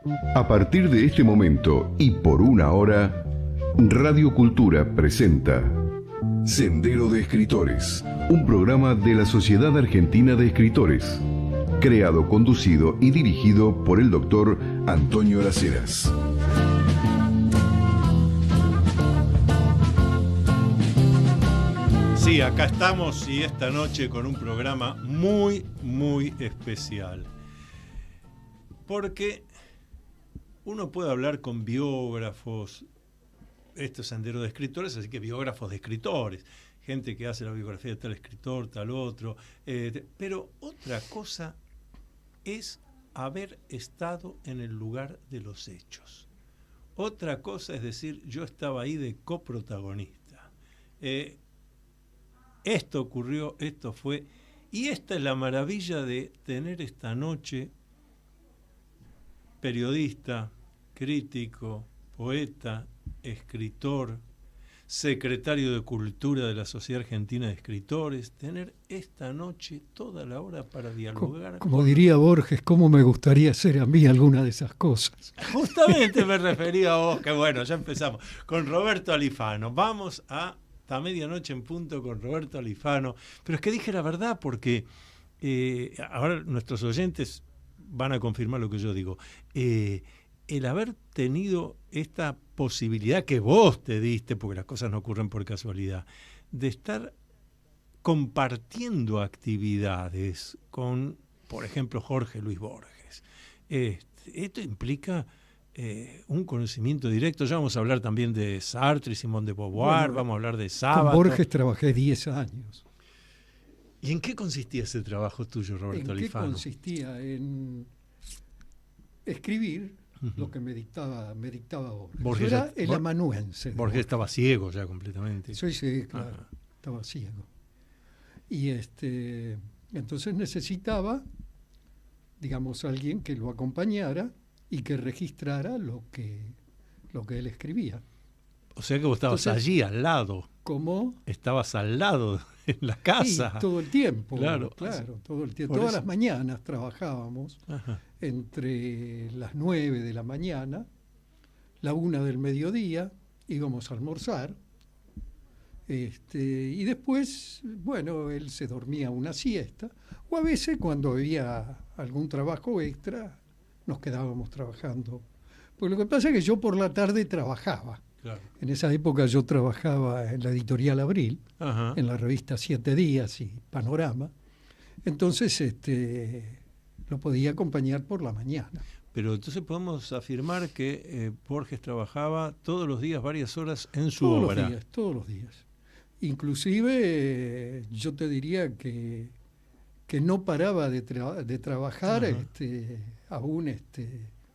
A partir de este momento y por una hora, Radio Cultura presenta Sendero de Escritores, un programa de la Sociedad Argentina de Escritores, creado, conducido y dirigido por el doctor Antonio Las Heras. Sí, acá estamos y esta noche con un programa muy, muy especial. Porque uno puede hablar con biógrafos, esto es Sendero de Escritores, así que biógrafos de escritores, gente que hace la biografía de tal escritor, tal otro, pero otra cosa es haber estado en el lugar de los hechos. Otra cosa es decir, yo estaba ahí de coprotagonista. Esto ocurrió, esto fue, y esta es la maravilla de tener esta noche periodista, crítico, poeta, escritor, secretario de Cultura de la Sociedad Argentina de Escritores, tener esta noche toda la hora para dialogar. Como diría Borges, ¿cómo me gustaría ser a mí alguna de esas cosas? Justamente me refería a vos, que bueno, ya empezamos. Con Roberto Alifano. Vamos hasta medianoche en punto con Roberto Alifano. Pero es que dije la verdad porque ahora nuestros oyentes van a confirmar lo que yo digo. El haber tenido esta posibilidad que vos te diste, porque las cosas no ocurren por casualidad, de estar compartiendo actividades con, por ejemplo, Jorge Luis Borges. Esto implica un conocimiento directo. Ya vamos a hablar también de Sartre y Simone de Beauvoir, vamos a hablar de Sábato. Con Borges trabajé 10 años. ¿Y en qué consistía ese trabajo tuyo, Roberto Alifano? ¿En qué consistía? En escribir lo que me dictaba Borges. Borges Yo era el amanuense. Borges estaba ciego ya completamente. Sí, claro. Ajá. Estaba ciego. Y entonces necesitaba, digamos, alguien que lo acompañara y que registrara lo que él escribía. O sea que vos estabas allí al lado. ¿Cómo? Estabas al lado en la casa. Sí, todo el tiempo. Claro, todo el tiempo. Todas las mañanas trabajábamos. Ajá. Entre las 9 de la mañana, la 1 del mediodía, íbamos a almorzar. Y después, bueno, él se dormía una siesta. O a veces, cuando había algún trabajo extra, nos quedábamos trabajando. Pues lo que pasa es que yo por la tarde trabajaba. Claro. En esa época yo trabajaba en la editorial Abril, ajá, en la revista 7 Días y Panorama. Entonces, lo podía acompañar por la mañana. Pero entonces podemos afirmar que Borges trabajaba todos los días, varias horas en su obra. Todos los días. Inclusive yo te diría que no paraba de trabajar aún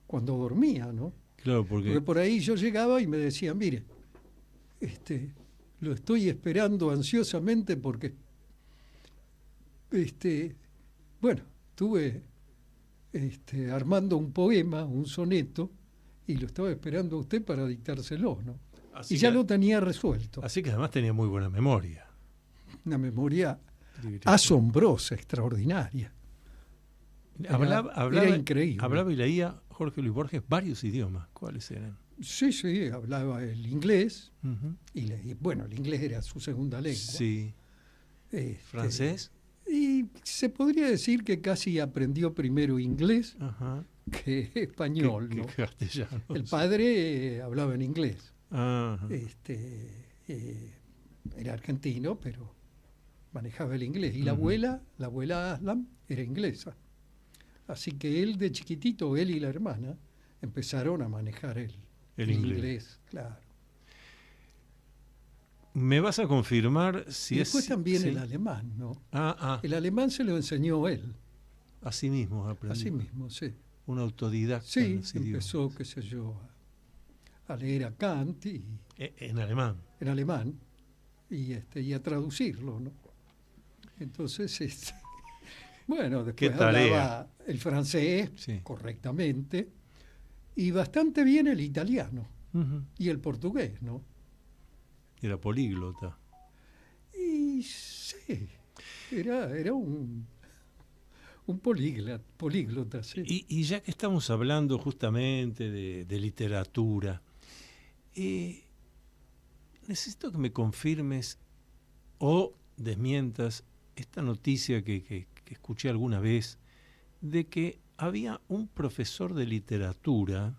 cuando dormía, ¿no? Claro, porque por ahí yo llegaba y me decían, mire, lo estoy esperando ansiosamente porque bueno, estuve armando un poema, un soneto, y lo estaba esperando a usted para dictárselo, ¿no? Y ya lo tenía resuelto. Así que además tenía muy buena memoria. Una memoria asombrosa, extraordinaria. Era increíble. Hablaba y leía Jorge Luis Borges varios idiomas. ¿Cuáles eran? Sí, hablaba el inglés, uh-huh, y el inglés era su segunda lengua. Sí. ¿Francés? Y se podría decir que casi aprendió primero inglés, uh-huh, que español, ¿no? Que castellano. El padre hablaba en inglés. Uh-huh. Era argentino, pero manejaba el inglés. Y uh-huh, la abuela Aslam, era inglesa. Así que él de chiquitito, él y la hermana, empezaron a manejar el inglés, claro. ¿Me vas a confirmar si después también el alemán, ¿no? El alemán se lo enseñó él. Así mismo aprendió. Así mismo, sí. Un autodidacta. Sí, empezó, qué sé yo, a leer a Kant en alemán. En alemán, y a traducirlo, ¿no? Entonces, bueno, después hablaba el francés, sí, correctamente, y bastante bien el italiano, uh-huh, y el portugués, ¿no? Era políglota. Y sí, era un un políglota, sí. Y ya que estamos hablando justamente de literatura, necesito que me confirmes o desmientas esta noticia que escuché alguna vez de que había un profesor de literatura,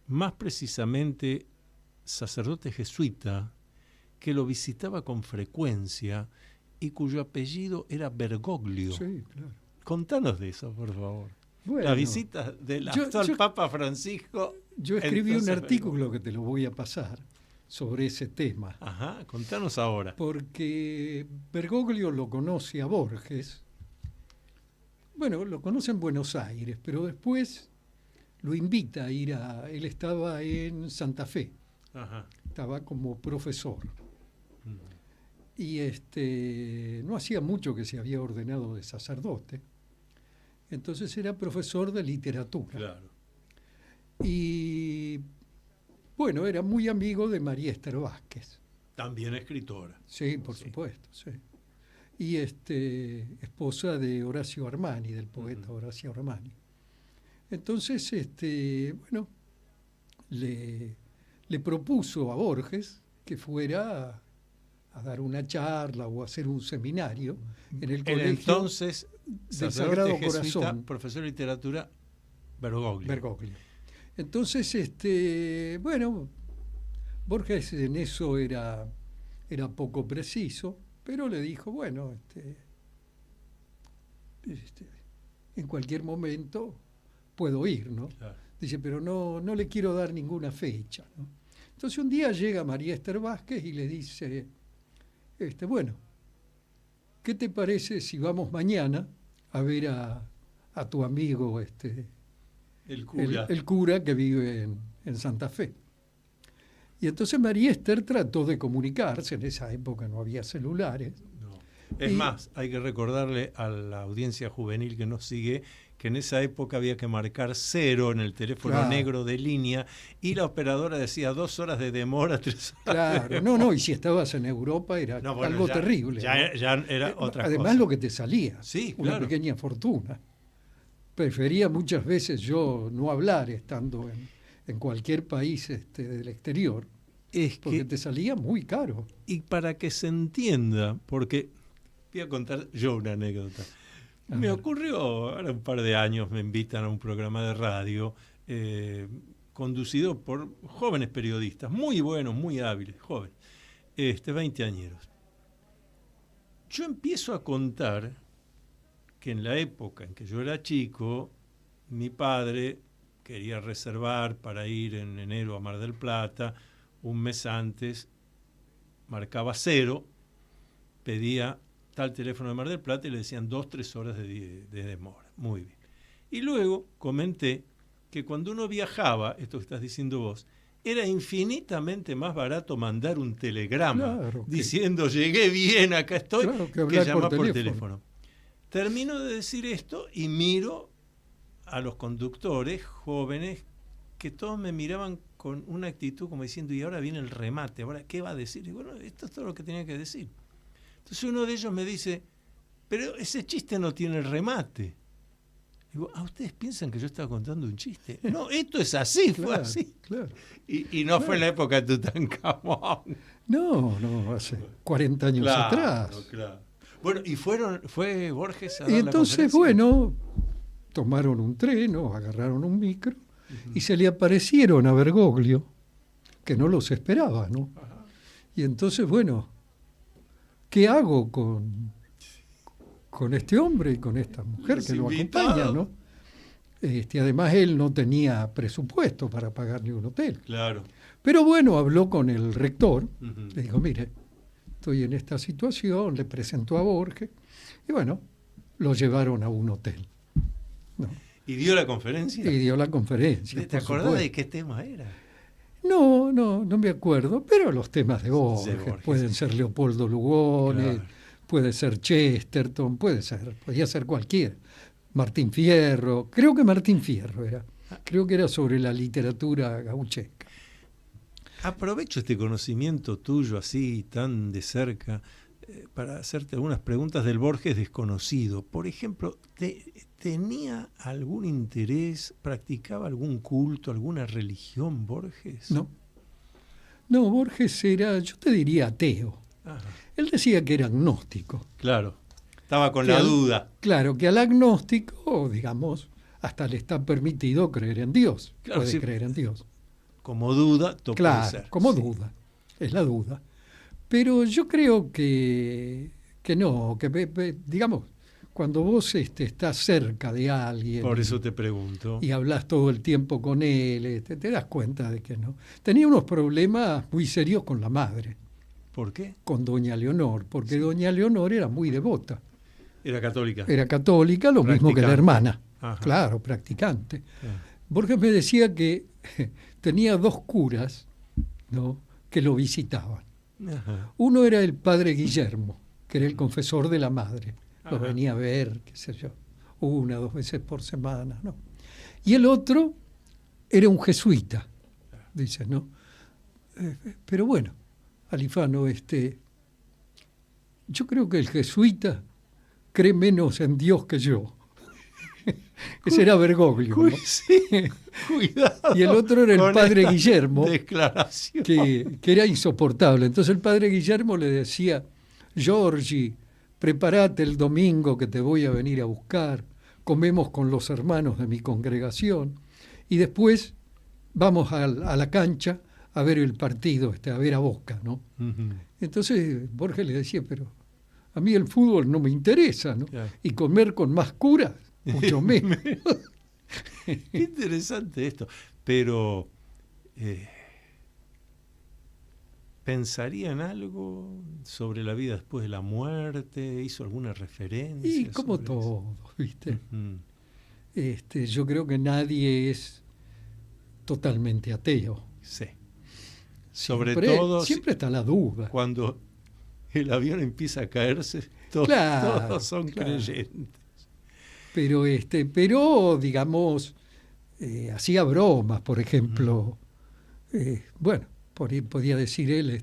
más precisamente sacerdote jesuita, que lo visitaba con frecuencia y cuyo apellido era Bergoglio. Sí, claro. Contanos de eso, por favor. Bueno, La visita del actual Papa Francisco. Yo escribí un entonces, artículo que te lo voy a pasar sobre ese tema. Ajá, contanos ahora. Porque Bergoglio lo conoce a Borges. Bueno, lo conoce en Buenos Aires, pero después lo invita a ir a... Él estaba en Santa Fe. Ajá. Estaba como profesor. Y no hacía mucho que se había ordenado de sacerdote. Entonces era profesor de literatura. Claro. Y bueno, era muy amigo de María Esther Vázquez. También escritora. Sí, por supuesto, sí. Y esposa de Horacio Armani, del poeta Horacio Armani. Entonces, bueno, le propuso a Borges que fuera a dar una charla o a hacer un seminario en el colegio entonces del Sagrado jesuita, Corazón. profesor de literatura, Bergoglio. Entonces, bueno, Borges en eso era poco preciso, pero le dijo, bueno, en cualquier momento puedo ir, ¿no? Claro. Dice, pero no le quiero dar ninguna fecha, ¿no? Entonces un día llega María Esther Vázquez y le dice, bueno, ¿qué te parece si vamos mañana a ver a tu amigo, el cura que vive en Santa Fe? Y entonces María Esther trató de comunicarse, en esa época no había celulares. No. Es más, hay que recordarle a la audiencia juvenil que nos sigue que en esa época había que marcar 0 en el teléfono negro de línea y la operadora decía 2 horas de demora, 3 horas. Claro, y si estabas en Europa era algo terrible. Ya era otra cosa. Además lo que te salía, sí, una claro. pequeña fortuna. Prefería muchas veces yo no hablar estando en cualquier país del exterior, porque te salía muy caro. Y para que se entienda, porque voy a contar yo una anécdota. Me ocurrió, ahora un par de años me invitan a un programa de radio conducido por jóvenes periodistas, muy buenos, muy hábiles, jóvenes, 20 añeros. Yo empiezo a contar que en la época en que yo era chico, mi padre quería reservar para ir en enero a Mar del Plata, un mes antes marcaba 0, pedía tal teléfono de Mar del Plata y le decían 2-3 horas de demora. Muy bien. Y luego comenté que cuando uno viajaba, esto que estás diciendo vos, era infinitamente más barato mandar un telegrama diciendo llegué bien, acá estoy, que llamar por teléfono. Termino de decir esto y miro a los conductores jóvenes que todos me miraban con una actitud como diciendo, y ahora viene el remate, ahora ¿qué va a decir? Y bueno, esto es todo lo que tenía que decir. Entonces uno de ellos me dice, pero ese chiste no tiene el remate. Digo, ¿ustedes piensan que yo estaba contando un chiste? No, esto es así, fue así. Claro. Y no fue en la época de Tutankamón. No, hace 40 años atrás. Claro. Bueno, y fue Borges a dar y entonces, la conferencia. bueno, tomaron un tren o agarraron un micro y se le aparecieron a Bergoglio, que no los esperaba, ¿no? Ajá. Y entonces, bueno, ¿qué hago con este hombre y con esta mujer que lo acompaña, ¿no? Además, él no tenía presupuesto para pagarle un hotel. Claro. Pero bueno, habló con el rector, le dijo, mire, estoy en esta situación, le presentó a Borges, y bueno, lo llevaron a un hotel, ¿no? ¿Y dio la conferencia? Y dio la conferencia. ¿Te acordás de qué tema era? No me acuerdo, pero los temas de Borges pueden ser Leopoldo Lugones, puede ser Chesterton, podía ser cualquiera. Martín Fierro, creo que Martín Fierro era. Creo que era sobre la literatura gauchesca. Aprovecho este conocimiento tuyo así, tan de cerca. para hacerte algunas preguntas del Borges desconocido. Por ejemplo, ¿tenía algún interés, practicaba algún culto, alguna religión Borges? No. No, Borges era, yo te diría, ateo. Ajá. Él decía que era agnóstico. Claro, estaba con la duda. Claro, que al agnóstico, digamos, hasta le está permitido creer en Dios. Claro, puede sí. creer en Dios. Como duda, puede Claro, ser. como Sí. duda. Es la duda. Pero yo creo que no, que digamos, cuando vos estás cerca de alguien Por eso te pregunto. y hablas todo el tiempo con él, te das cuenta de que no. Tenía unos problemas muy serios con la madre, ¿Por qué? con doña Leonor, porque doña Leonor era muy devota. Era católica. Era católica, lo mismo que la Practicante. hermana. Ajá. Claro, practicante. Ah. Borges me decía que tenía 2 curas, ¿no?, que lo visitaban. Ajá. Uno era el padre Guillermo, que era el confesor de la madre. Lo Ajá. venía a ver, qué sé yo, 1 o 2 veces por semana, ¿no? Y el otro era un jesuita, dice, ¿no? Pero bueno, Alifano, yo creo que el jesuita cree menos en Dios que yo. Ese era Bergoglio, ¿no? Sí, cuidado. Y el otro era el con padre esta Guillermo, declaración. que era insoportable. Entonces el padre Guillermo le decía, Giorgi, prepárate el domingo que te voy a venir a buscar, comemos con los hermanos de mi congregación y después vamos a la cancha a ver el partido, a ver a Boca, ¿no? Ujú. Entonces Borges le decía, pero a mí el fútbol no me interesa, ¿no? Claro. Y comer con más curas, mucho menos. Qué interesante esto. Pero, ¿pensaría en algo sobre la vida después de la muerte? ¿Hizo alguna referencia? Y como sobre todos, ¿viste? eso? Ujú. Yo creo que nadie es totalmente ateo. Sí. Sobre Siempre- todo siempre está la duda. cuando el avión empieza a caerse, Claro, todos son claro. creyentes. Pero digamos, hacía bromas, por ejemplo. Bueno, por ahí podía decir él,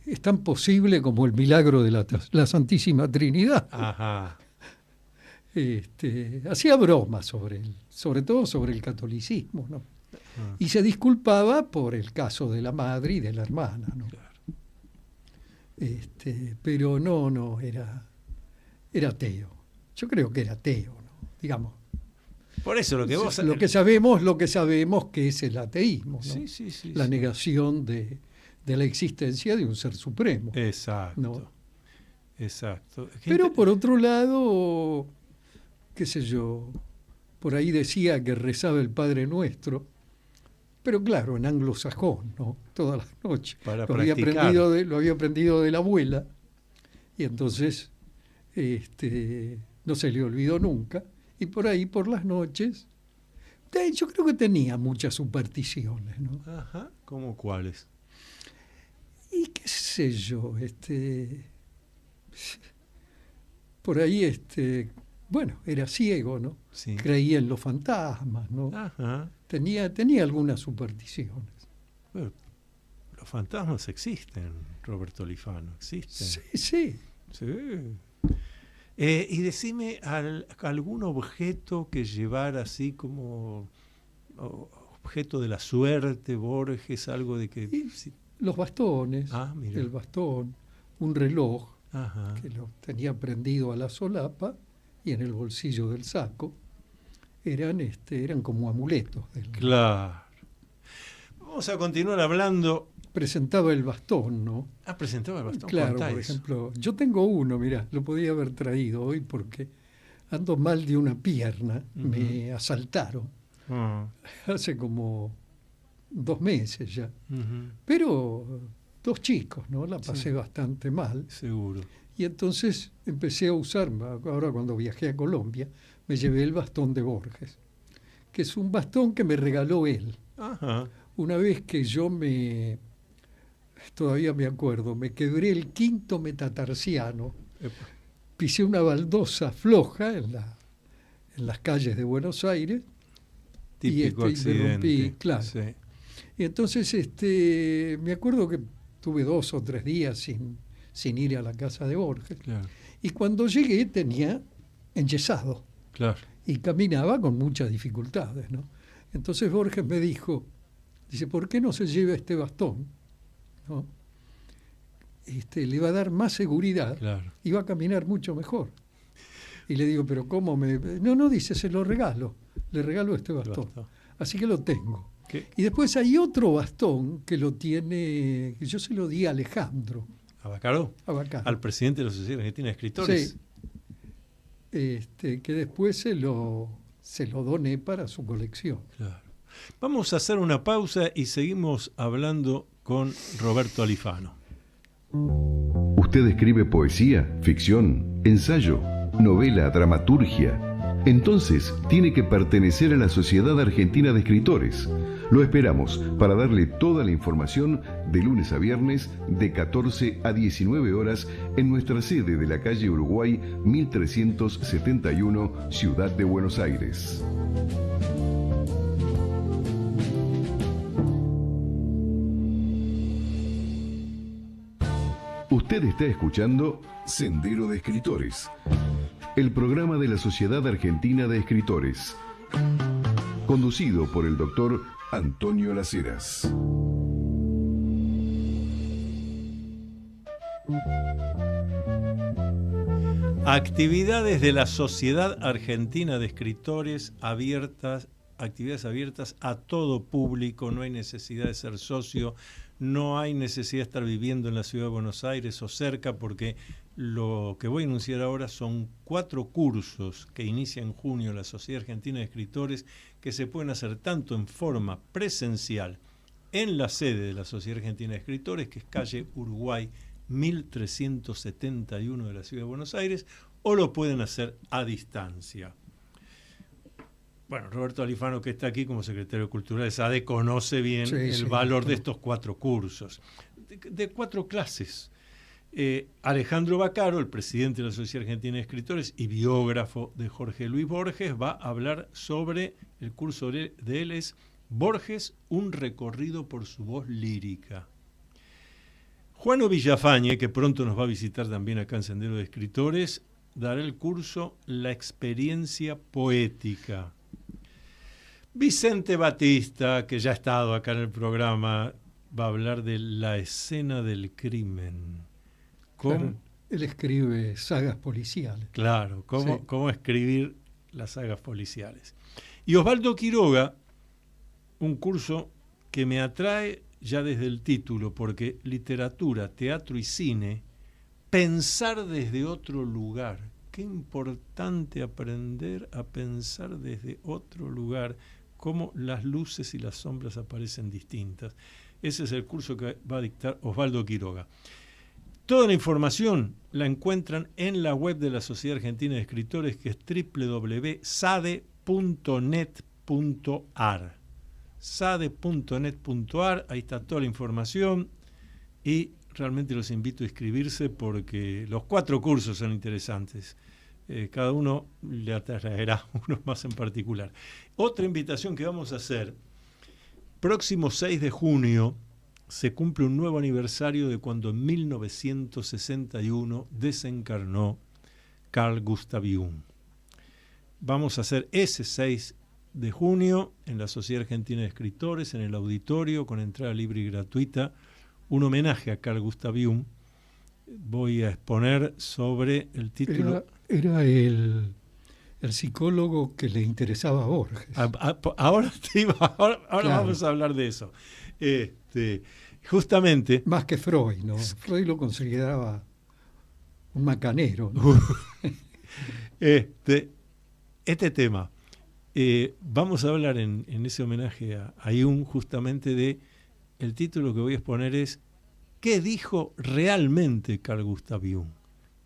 es tan posible como el milagro de la Santísima Trinidad. Ajá. Hacía bromas sobre todo sobre el catolicismo, ¿no? Ah, Y se disculpaba por el caso de la madre y de la hermana, ¿no? claro. Pero no, era ateo. Yo creo que era ateo, ¿no? Digamos. Por eso lo que vos... Lo que sabemos que es el ateísmo, ¿no? Sí. La sí. negación de la existencia de un ser supremo. Exacto. No. Exacto. Pero por otro lado, qué sé yo, por ahí decía que rezaba el Padre Nuestro, pero claro, en anglosajón, ¿no? Todas las noches. Para Lo había practicar. lo había aprendido de la abuela y entonces no se le olvidó nunca. Y por ahí, por las noches, yo creo que tenía muchas supersticiones, ¿no? Ajá. ¿Cómo cuáles? Y qué sé yo, por ahí, bueno, era ciego, ¿no? Sí. Creía en los fantasmas, ¿no? Ajá. Tenía algunas supersticiones. Bueno, los fantasmas existen, Roberto Alifano, existen. Sí. Sí. Y decime algún objeto que llevara así como objeto de la suerte, Borges, algo de que... Y sí. los bastones, Ah, mira. el bastón, un reloj Ajá. que lo tenía prendido a la solapa y en el bolsillo del saco, eran como amuletos. Claro. Vamos a continuar hablando. Presentaba el bastón, ¿no? Presentaba el bastón. Claro, Contá por eso. ejemplo, yo tengo uno, mirá, lo podía haber traído hoy porque ando mal de una pierna, Ujú. me asaltaron Ah, hace como 2 meses ya, ujú. pero 2 chicos, ¿no? La pasé Sí. bastante mal Seguro. y entonces empecé a usar, ahora cuando viajé a Colombia, me llevé el bastón de Borges, que es un bastón que me regaló él. Ajá. Una vez que todavía me acuerdo, me quebré el 5º metatarsiano, Epa. pisé una baldosa floja en las calles de Buenos Aires Típico y me accidente. rompí, claro. Sí. Y entonces me acuerdo que tuve 2 o 3 días sin ir a la casa de Borges. Claro. Y cuando llegué tenía enyesado Claro. y caminaba con muchas dificultades, ¿no? Entonces Borges me dice, ¿por qué no se lleva este bastón? ¿No? Le va a dar más seguridad, Claro. y va a caminar mucho mejor. Y le digo, pero ¿cómo me...? No, dice, se lo regalo. Le regalo este bastón. Así que lo tengo. ¿Qué? Y después hay otro bastón que lo tiene, que yo se lo di a Alejandro. ¿A Bacaró? A Bacaró. Al presidente de la Sociedad Argentina de Escritores. Sí. Que después se lo doné para su colección. Claro. Vamos a hacer una pausa y seguimos hablando con Roberto Alifano. ¿Usted escribe poesía, ficción, ensayo, novela, dramaturgia? Entonces tiene que pertenecer a la Sociedad Argentina de Escritores. Lo esperamos para darle toda la información de lunes a viernes de 14 a 19 horas en nuestra sede de la calle Uruguay 1371, Ciudad de Buenos Aires. Usted está escuchando Sendero de Escritores, el programa de la Sociedad Argentina de Escritores, conducido por el doctor Antonio Las Heras. Actividades de la Sociedad Argentina de Escritores actividades abiertas a todo público, no hay necesidad de ser socio, no hay necesidad de estar viviendo en la ciudad de Buenos Aires o cerca, porque lo que voy a anunciar ahora son 4 cursos que inicia en junio la Sociedad Argentina de Escritores, que se pueden hacer tanto en forma presencial en la sede de la Sociedad Argentina de Escritores, que es calle Uruguay 1371 de la ciudad de Buenos Aires, o lo pueden hacer a distancia. Bueno, Roberto Alifano, que está aquí como secretario cultural de SADE, conoce bien el valor de estos 4 cursos, de 4 clases. Alejandro Bacaró, el presidente de la Sociedad Argentina de Escritores y biógrafo de Jorge Luis Borges, va a hablar sobre el curso de él es Borges, un recorrido por su voz lírica. Juano Villafañe, que pronto nos va a visitar también acá en Sendero de Escritores, dará el curso La experiencia poética. Vicente Batista, que ya ha estado acá en el programa, va a hablar de la escena del crimen. Claro, él escribe sagas policiales. Claro, cómo escribir las sagas policiales. Y Osvaldo Quiroga, un curso que me atrae ya desde el título, porque literatura, teatro y cine, pensar desde otro lugar. Qué importante aprender a pensar desde otro lugar, cómo las luces y las sombras aparecen distintas. Ese es el curso que va a dictar Osvaldo Quiroga. Toda la información la encuentran en la web de la Sociedad Argentina de Escritores, que es www.sade.net.ar. sade.net.ar, ahí está toda la información y realmente los invito a inscribirse porque los 4 cursos son interesantes. Cada uno le atraerá uno más en particular. Otra invitación que vamos a hacer, próximo 6 de junio se cumple un nuevo aniversario de cuando en 1961 desencarnó Carl Gustav Jung. Vamos a hacer ese 6 de junio en la Sociedad Argentina de Escritores, en el auditorio, con entrada libre y gratuita, un homenaje a Carl Gustav Jung. Voy a exponer sobre el título... Era el psicólogo que le interesaba a Borges. Ahora claro. Vamos a hablar de eso. Justamente... Más que Freud, ¿no? Freud lo consideraba un macanero, ¿no? Este tema... vamos a hablar en ese homenaje a Jung justamente de, el título que voy a exponer es ¿qué dijo realmente Carl Gustav Jung?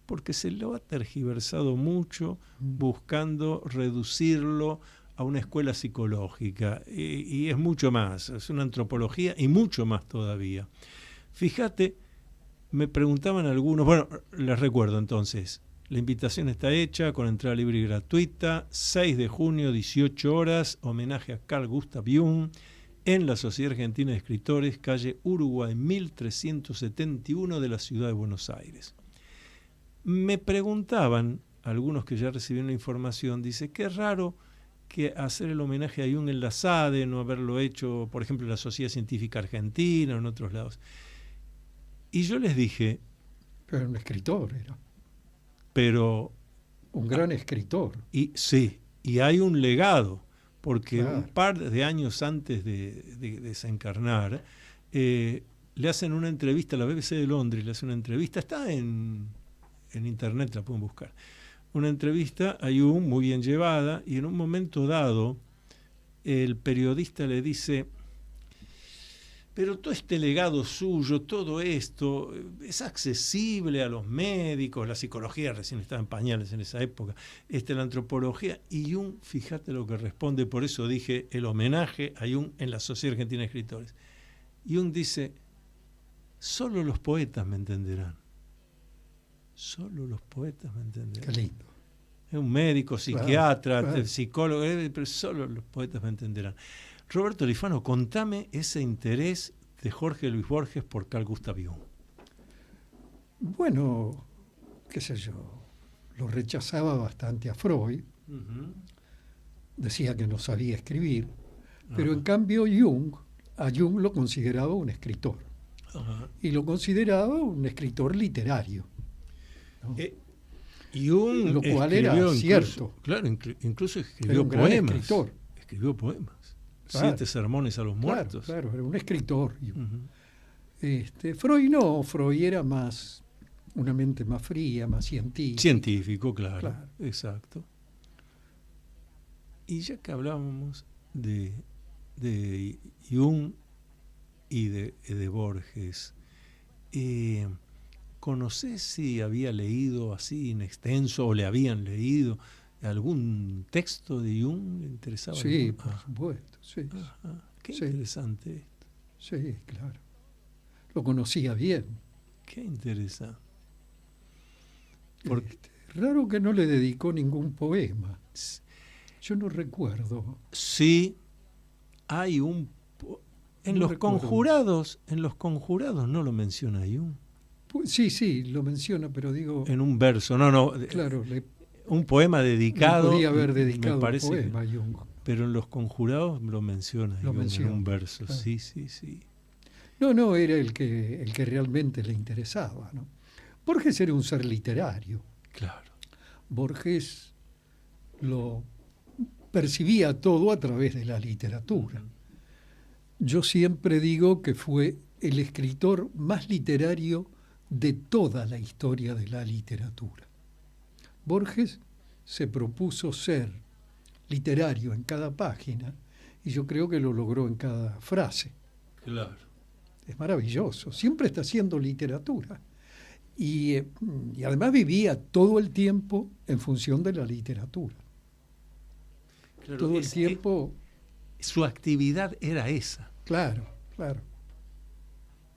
Porque se lo ha tergiversado mucho buscando reducirlo a una escuela psicológica y es mucho más, es una antropología y mucho más todavía. Fíjate, me preguntaban algunos, bueno, les recuerdo entonces, la invitación está hecha con entrada libre y gratuita, 6 de junio, 18 horas, homenaje a Carl Gustav Jung, en la Sociedad Argentina de Escritores, calle Uruguay 1371 de la ciudad de Buenos Aires. Me preguntaban, algunos que ya recibieron la información, dice, qué raro que hacer el homenaje a Jung en la SADE, no haberlo hecho, por ejemplo, en la Sociedad Científica Argentina o en otros lados. Y yo les dije... Pero un escritor era. Pero... Un gran escritor. Y sí, y hay un legado, porque claro, un par de años antes de desencarnar, le hacen una entrevista a la BBC de Londres, le hacen una entrevista, está en internet, la pueden buscar. Una entrevista a Jung muy bien llevada, y en un momento dado el periodista le dice, pero todo este legado suyo, todo esto, es accesible a los médicos, la psicología recién estaba en pañales en esa época, la antropología, y Jung, fíjate lo que responde, por eso dije el homenaje a Jung en la Sociedad Argentina de Escritores. Jung dice, solo los poetas me entenderán. Solo los poetas me entenderán. Qué lindo. Es un médico, psiquiatra, claro. psicólogo, pero solo los poetas me entenderán. Roberto Alifano, contame ese interés de Jorge Luis Borges por Carl Gustav Jung. Bueno, qué sé yo, lo rechazaba bastante a Freud, decía que no sabía escribir, pero en cambio a Jung lo consideraba un escritor, y lo consideraba un escritor literario, ¿no? Jung, lo cual era cierto. Claro, incluso escribió poemas. Escribió poemas. Claro, 7 sermones a los muertos. Claro, era un escritor. Freud no, Freud era más, una mente más fría, más científica. Científico, claro. Exacto. Y ya que hablábamos de Jung y de Borges, ¿conocés si había leído así en extenso o le habían leído algún texto de Jung? ¿Le interesaba? Sí, por supuesto. Sí. Qué interesante esto. Sí, claro. Lo conocía bien. Qué interesante. Raro que no le dedicó ningún poema. Yo no recuerdo. Sí, hay un... En los conjurados no lo menciona Jung. Sí, lo menciona, pero digo... En un verso, no. Claro, un poema dedicado... podría haber dedicado me parece un poema a Jung. Pero en los conjurados lo menciona Jung en un verso, claro. Sí. No, era el que realmente le interesaba, ¿no? Borges era un ser literario. Claro. Borges lo percibía todo a través de la literatura. Yo siempre digo que fue el escritor más literario de toda la historia de la literatura. Borges se propuso ser literario en cada página y yo creo que lo logró en cada frase. Claro. Es maravilloso, siempre está haciendo literatura. Y además vivía todo el tiempo en función de la literatura. Claro, todo el tiempo... Su actividad era esa. Claro.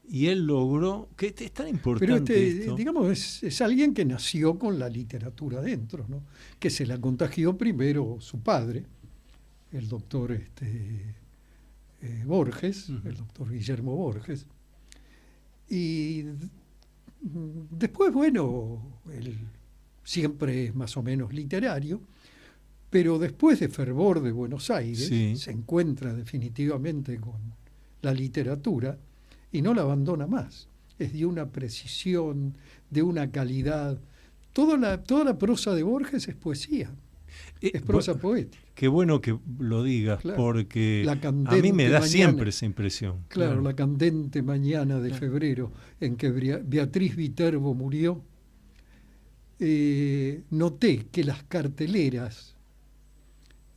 Y él logró, que es tan importante pero esto. Digamos, es alguien que nació con la literatura dentro, ¿no? Que se la contagió primero su padre, el doctor Borges, el doctor Guillermo Borges. Y después, bueno, él siempre es más o menos literario, pero después de Fervor de Buenos Aires, se encuentra definitivamente con la literatura y no la abandona más. Es de una precisión, de una calidad. Toda la prosa de Borges es poesía, es prosa poética. Qué bueno que lo digas, claro, porque a mí me da siempre esa impresión. Claro, la candente mañana de febrero en que Beatriz Viterbo murió, noté que las carteleras,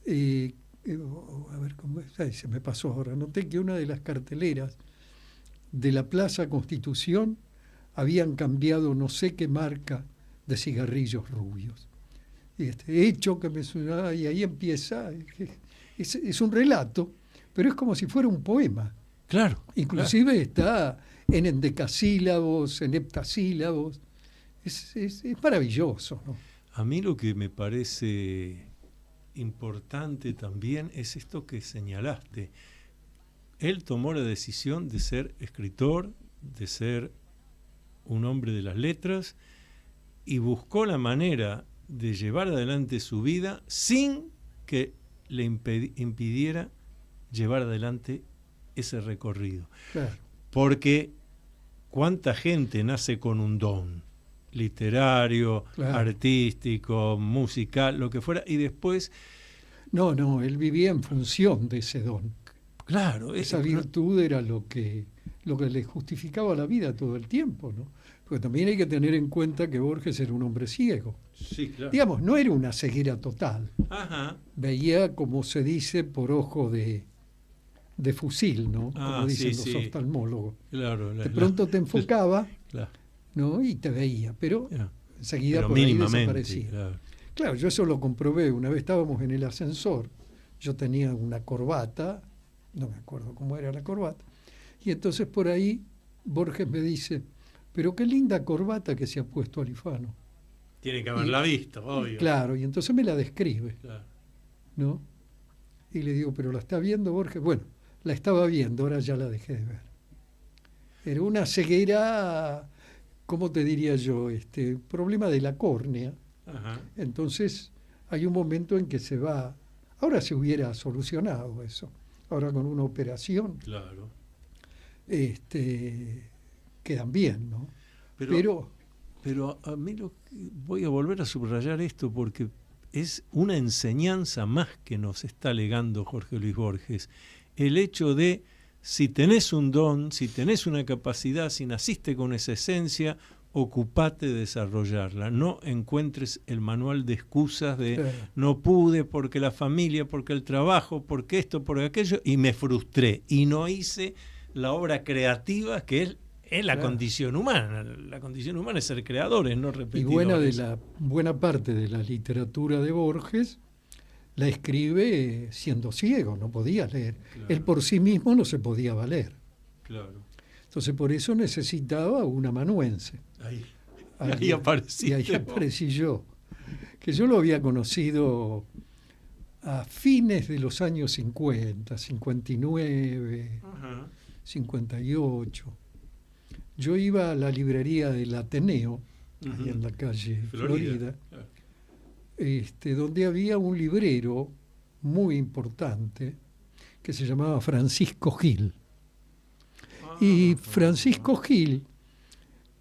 a ver cómo es, se me pasó ahora, noté que una de las carteleras de la Plaza Constitución habían cambiado no sé qué marca de cigarrillos rubios. Y hecho que me sonaba, y ahí empieza, es un relato, pero es como si fuera un poema. Claro. Inclusive está en endecasílabos, en heptasílabos. Es maravilloso, ¿no? A mí lo que me parece importante también es esto que señalaste. él tomó la decisión de ser escritor, de ser un hombre de las letras, y buscó la manera de llevar adelante su vida sin que le impidiera llevar adelante ese recorrido. Claro. Porque cuánta gente nace con un don literario, Claro. artístico, musical, lo que fuera, y después, No, él vivía en función de ese don. claro, Esa virtud era lo que le justificaba la vida todo el tiempo, ¿no? Porque también hay que tener en cuenta que Borges era un hombre ciego. sí, claro. Digamos, no era una ceguera total. Ajá. Veía, como se dice, por ojo de fusil, ¿no? Como dicen sí, los sí. oftalmólogos. Claro, De pronto te enfocaba, claro, ¿no? Y te veía, pero claro. enseguida Pero por ahí mínimamente, desaparecía. claro. Claro, yo eso lo comprobé. Una vez estábamos en el ascensor, yo tenía una corbata, no me acuerdo cómo era la corbata, y entonces por ahí Borges me dice, pero qué linda corbata que se ha puesto Alifano. Tiene que haberla visto, obvio. Claro, y entonces me la describe, Claro. ¿no? Y le digo, ¿pero la está viendo Borges? Bueno, la estaba viendo, ahora ya la dejé de ver. Era una ceguera, ¿cómo te diría yo? Problema de la córnea. Ajá. Entonces hay un momento en que se va. Ahora se hubiera solucionado eso. Ahora con una operación Claro. quedan bien, ¿no? Pero a mí voy a volver a subrayar esto porque es una enseñanza más que nos está legando Jorge Luis Borges. El hecho de, si tenés un don, si tenés una capacidad, si naciste con esa esencia, ocupate de desarrollarla. No encuentres el manual de excusas de Claro. no pude porque la familia, porque el trabajo, porque esto, porque aquello, y me frustré y no hice la obra creativa que es la Claro. condición humana. La condición humana es ser creadores, no Y repetidores. buena parte de la literatura de Borges la escribe siendo ciego, no podía leer. Claro. Él por sí mismo no se podía valer. Claro. Entonces por eso necesitaba un amanuense. Ahí Alguien. apareciste Y ahí vos. aparecí yo. Que yo lo había conocido a fines de los años 50, 59, Ajá. 58. Yo iba a la librería del Ateneo, ahí Ujú. en la calle Florida, Claro. donde había un librero muy importante que se llamaba Francisco Gil. Y Francisco Gil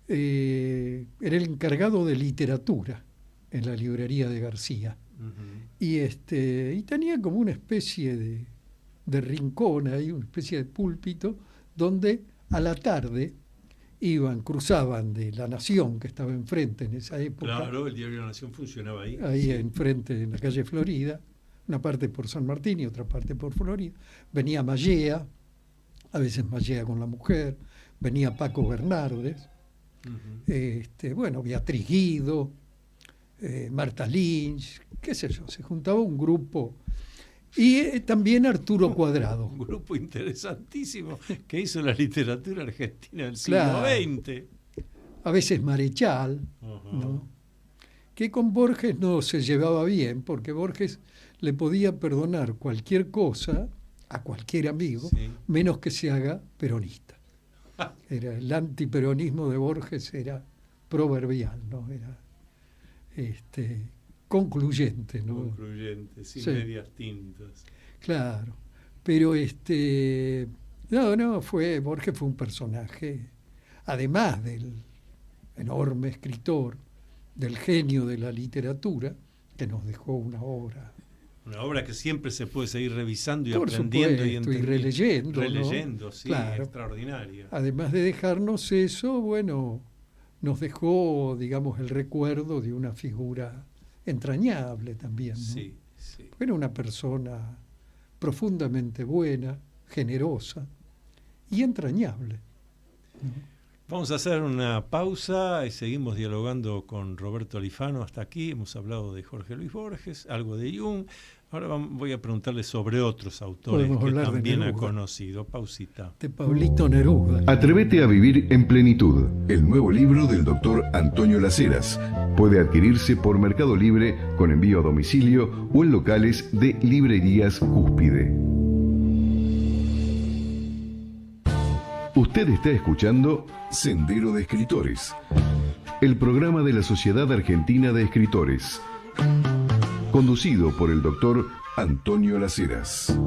era el encargado de literatura en la librería de García. Ujú. Y tenía como una especie de rincón ahí, una especie de púlpito, donde a la tarde cruzaban de La Nación, que estaba enfrente en esa época, Claro, el diario La Nación funcionaba ahí. ahí Sí. enfrente en la calle Florida, una parte por San Martín y otra parte por Florida. Venía Mallea, a veces Mallea con la mujer, venía Paco Bernardes, Ujú. Beatriz Guido, Marta Lynch, qué sé yo, se juntaba un grupo. Y también Arturo Cuadrado. Un grupo interesantísimo que hizo la literatura argentina del siglo Claro. XX. A veces Marechal, Ajá. ¿no? Que con Borges no se llevaba bien, porque Borges le podía perdonar cualquier cosa a cualquier amigo, Sí. menos que se haga peronista. El antiperonismo de Borges era proverbial, ¿no? Era concluyente, ¿no? Concluyente, sin Sí. medias tintas. Claro. Pero Borges fue un personaje, además del enorme escritor, del genio de la literatura, que nos dejó una obra. Una obra que siempre se puede seguir revisando y Por aprendiendo supuesto, y entendiendo. releyendo, ¿no? Releyendo, sí, Claro. extraordinaria. Además de dejarnos eso, nos dejó, digamos, el recuerdo de una figura entrañable también, ¿no? Sí, sí. Era una persona profundamente buena, generosa y entrañable, ¿no? Vamos a hacer una pausa y seguimos dialogando con Roberto Alifano. Hasta aquí hemos hablado de Jorge Luis Borges, algo de Jung. Ahora voy a preguntarle sobre otros autores Podemos que hablar de también ha Neruda. conocido. Pausita. De Pablito Neruda. Atrévete a vivir en plenitud. El nuevo libro del doctor Antonio Laceras puede adquirirse por Mercado Libre con envío a domicilio o en locales de librerías Cúspide. Usted está escuchando Sendero de Escritores, el programa de la Sociedad Argentina de Escritores, conducido por el doctor Antonio Las Heras.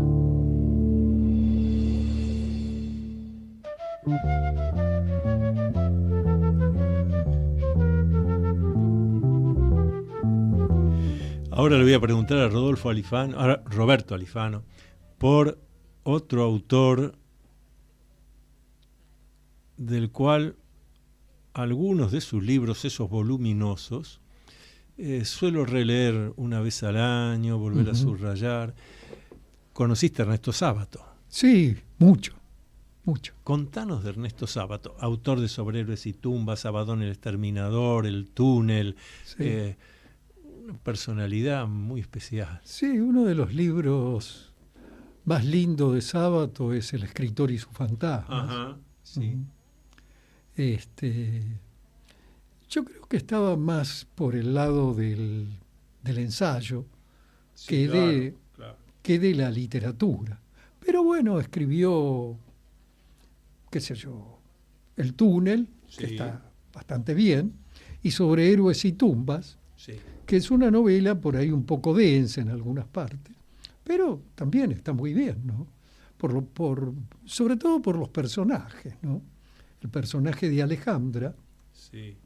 Ahora le voy a preguntar a Roberto Alifano, por otro autor del cual algunos de sus libros, esos voluminosos, suelo releer una vez al año, volver a subrayar. ¿Conociste a Ernesto Sábato? Sí, mucho. Contanos de Ernesto Sábato, autor de Sobre héroes y tumbas, Abaddon el exterminador, El túnel, Sí. una personalidad muy especial. Sí, uno de los libros más lindos de Sábato es El escritor y sus fantasmas. Ajá, sí. Yo creo que estaba más por el lado del ensayo Sí, claro. que de la literatura. Pero bueno, escribió, qué sé yo, El túnel, que Sí. está bastante bien, y Sobre héroes y tumbas, Sí. que es una novela por ahí un poco densa en algunas partes, pero también está muy bien, ¿no? Sobre todo por los personajes, ¿no? El personaje de Alejandra Sí.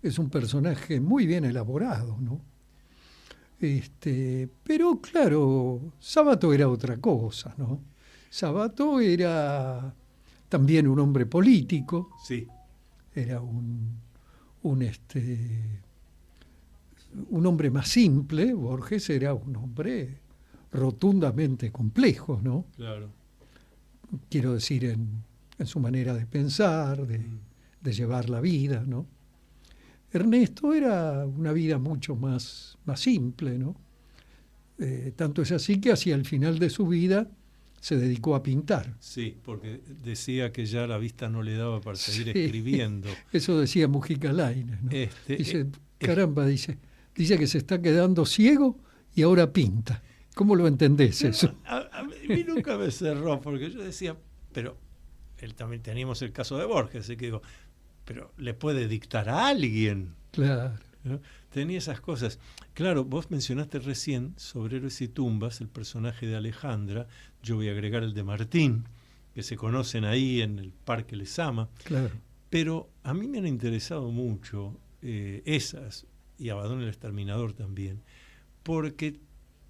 es un personaje muy bien elaborado, ¿no? Pero claro, Sábato era otra cosa, ¿no? Sábato era también un hombre político, Sí. era un hombre más simple. Borges era un hombre rotundamente complejo, ¿no? Claro. Quiero decir, en su manera de pensar, de llevar la vida, ¿no? Ernesto era una vida mucho más simple, ¿no? Tanto es así que hacia el final de su vida se dedicó a pintar. Sí, porque decía que ya la vista no le daba para seguir Sí, escribiendo. Eso decía Mujica Lainez, ¿no? Este, Dice, caramba, dice que se está quedando ciego y ahora pinta. ¿Cómo lo entendés eso? A mí nunca me cerró, porque yo decía, pero él también teníamos el caso de Borges, así que digo, pero le puede dictar a alguien, Claro. ¿no? Tenía esas cosas. Claro, vos mencionaste recién Sobre héroes y tumbas, el personaje de Alejandra. Yo voy a agregar el de Martín, que se conocen ahí en el Parque Lezama. Claro. Pero a mí me han interesado mucho esas, y Abaddon el exterminador también, porque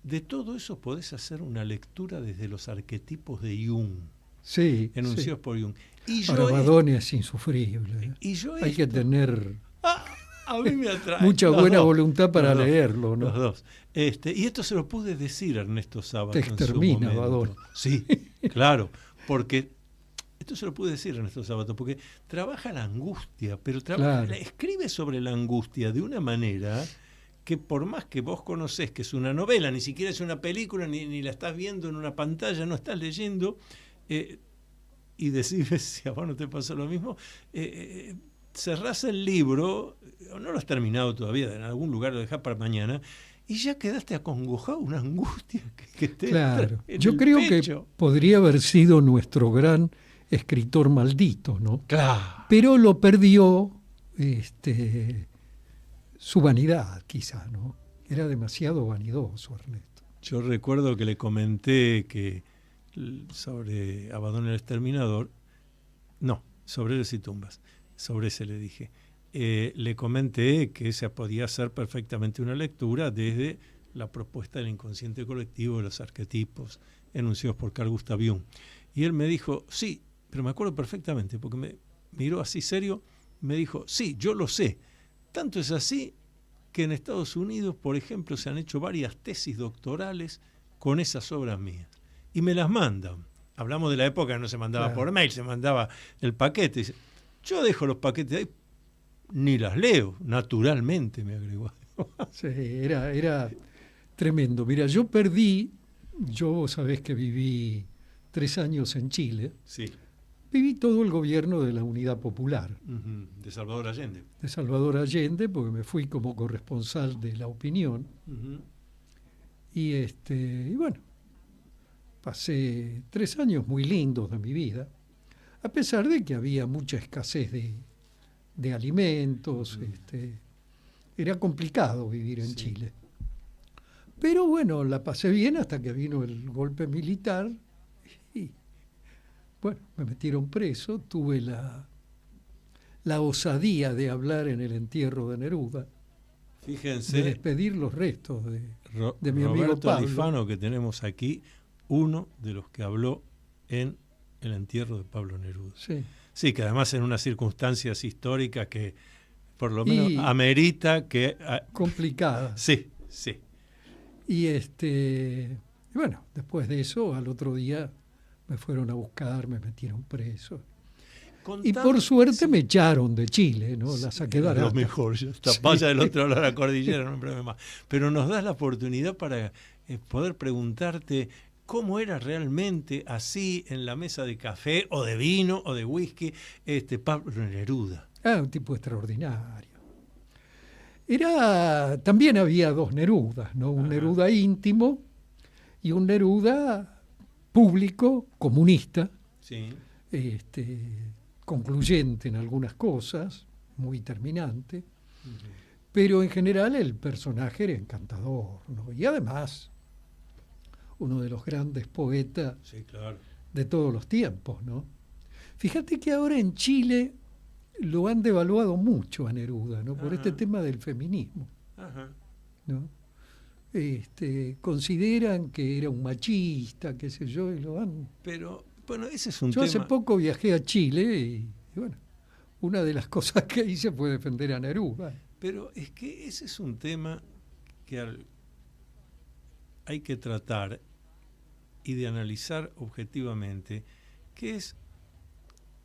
de todo eso podés hacer una lectura desde los arquetipos de Jung, Sí. enunciados por Jung. Y Ahora, Abaddon es insufrible. y yo Hay que tener a mí me atrae. mucha Los buena dos, voluntad para los dos, leerlo, ¿no? Los dos. Y esto se lo pude decir a Ernesto Sábato Te en su extermina, momento. Abaddon. Sí, claro, porque esto se lo pude decir a Ernesto Sábato, porque trabaja la angustia, pero Claro. escribe sobre la angustia de una manera que por más que vos conocés que es una novela, ni siquiera es una película, ni la estás viendo en una pantalla, no estás leyendo, y decís, si a vos no te pasó lo mismo, cerrás el libro, no lo has terminado todavía, en algún lugar lo dejás para mañana, y ya quedaste acongojado, una angustia que te Claro. entra en Yo el creo pecho. que podría haber sido nuestro gran escritor maldito, ¿no? Claro. Pero lo perdió su vanidad, quizá, ¿no? Era demasiado vanidoso, Ernesto. Yo recuerdo que le comenté que sobre Abaddon el exterminador, no, sobre héroes y tumbas, sobre ese le dije, le comenté que esa podía ser perfectamente una lectura desde la propuesta del inconsciente colectivo de los arquetipos enunciados por Carl Gustav Jung. Y él me dijo, sí, pero me acuerdo perfectamente, porque me miró así serio, me dijo, sí, yo lo sé. Tanto es así que en Estados Unidos, por ejemplo, se han hecho varias tesis doctorales con esas obras mías. Y me las mandan. Hablamos de la época que no se mandaba Claro. por mail, se mandaba el paquete. Dice, yo dejo los paquetes ahí, ni las leo, naturalmente, me agregó. Sí, era tremendo. Mira, yo sabés que viví 3 años en Chile, Sí, viví todo el gobierno de la Unidad Popular de Salvador Allende. de Salvador Allende, porque me fui como corresponsal de La Opinión, y bueno, pasé 3 años muy lindos de mi vida. a pesar de que había mucha escasez de alimentos, era complicado vivir en Chile. Pero bueno, la pasé bien hasta que vino el golpe militar y bueno, me metieron preso, tuve la osadía de hablar en el entierro de Neruda. Fíjense, de despedir los restos de mi amigo Roberto Pablo Alifano, que tenemos aquí, uno de los que habló en el entierro de Pablo Neruda. Sí, que además en unas circunstancias históricas que por lo menos amerita que... complicadas. Sí. Y bueno, después de eso, al otro día me fueron a buscar, me metieron preso. Y por suerte me echaron de Chile, ¿no? La saqué barata. Lo mejor, ya está. Vaya del otro lado de la cordillera, no hay problema más. Pero nos das la oportunidad para poder preguntarte cómo era realmente así en la mesa de café o de vino o de whisky Pablo Neruda. Un tipo extraordinario. También había dos Nerudas, ¿no? Un Neruda íntimo y un Neruda público, comunista. Sí. Concluyente en algunas cosas, muy terminante, pero en general el personaje era encantador, ¿no? Y además, uno de los grandes poetas de todos los tiempos, ¿no? Fíjate que ahora en Chile lo han devaluado mucho a Neruda, ¿no? Por este tema del feminismo, ¿no? Consideran que era un machista, qué sé yo, y lo han... Pero... Bueno, ese es un Yo tema... hace poco viajé a Chile y bueno, una de las cosas que hice fue defender a Neruda. Pero es que ese es un tema que hay que tratar y de analizar objetivamente, que es,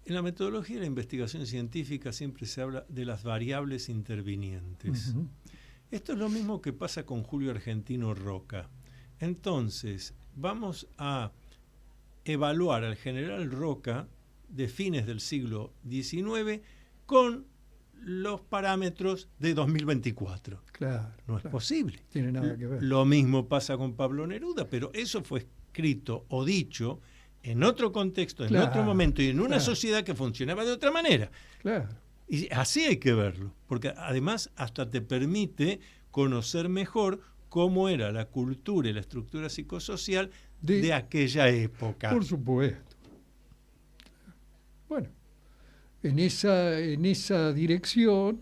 en la metodología de la investigación científica siempre se habla de las variables intervinientes. Esto es lo mismo que pasa con Julio Argentino Roca. Entonces, vamos a evaluar al general Roca de fines del siglo XIX con los parámetros de 2024. Claro. No es posible. Tiene nada que ver. Lo mismo pasa con Pablo Neruda, pero eso fue escrito o dicho en otro contexto, en otro momento y en una sociedad que funcionaba de otra manera. Claro. Y así hay que verlo, porque además hasta te permite conocer mejor cómo era la cultura y la estructura psicosocial de aquella época. Por supuesto. Bueno, en esa dirección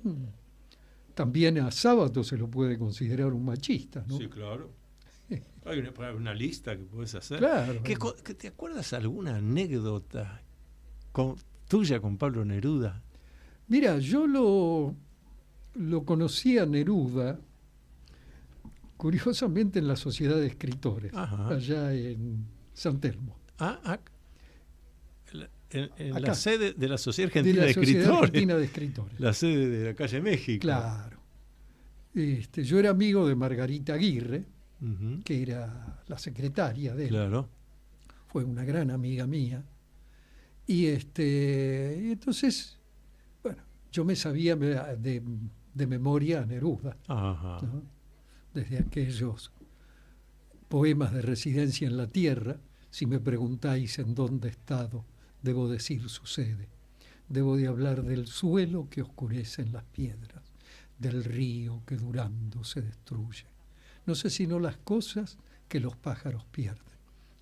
también a Sábato se lo puede considerar un machista, ¿no? Sí, claro. Hay una lista que puedes hacer. Claro. ¿Te acuerdas alguna anécdota tuya con Pablo Neruda? Mira, yo lo conocí a Neruda curiosamente en la Sociedad de Escritores, allá en San Telmo. En la sede de la Sociedad Argentina de Escritores. Sociedad Argentina de Escritores. La sede de la calle México. Claro. Yo era amigo de Margarita Aguirre, que era la secretaria de él. Claro. Fue una gran amiga mía. Y entonces, bueno, yo me sabía de memoria a Neruda, ¿no? Desde aquellos poemas de Residencia en la Tierra. Si me preguntáis en dónde he estado, debo decir sucede. Debo de hablar del suelo que oscurece en las piedras, del río que durando se destruye. No sé sino las cosas que los pájaros pierden,